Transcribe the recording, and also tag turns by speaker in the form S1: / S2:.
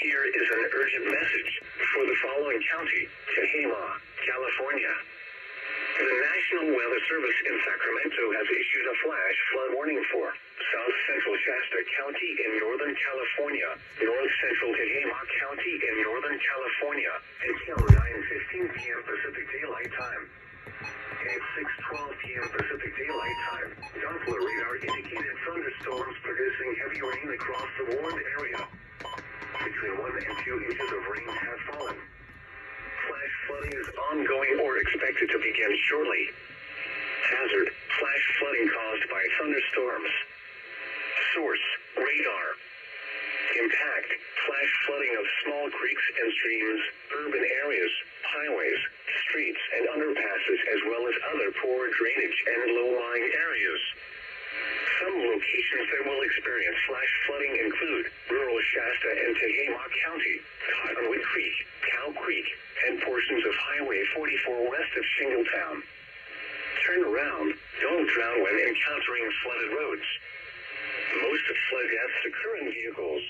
S1: Here is an urgent message for the following county: Tehama, California. The National Weather Service in Sacramento has issued a flash flood warning for South Central Shasta County in Northern California, North Central Tehama County in Northern California, until 9:15 p.m. Pacific Daylight Time. At 6:12 p.m. Pacific Daylight Time, Doppler radar indicated thunderstorms producing heavy rain across the warned area. Between 1 and 2 inches of rain have fallen. Flash flooding is ongoing or expected to begin shortly. Hazard: flash flooding caused by thunderstorms. Source: radar. Impact: flash flooding of small creeks and streams, urban areas, highways, streets and underpasses, as well as other poor drainage and low-lying areas. Some locations that will experience flash flooding include rural Shasta and Tehama County, Cottonwood Creek, Cow Creek, and portions of Highway 44 west of Shingletown. Turn around. Don't drown when encountering flooded roads. Most of flood deaths occur in vehicles.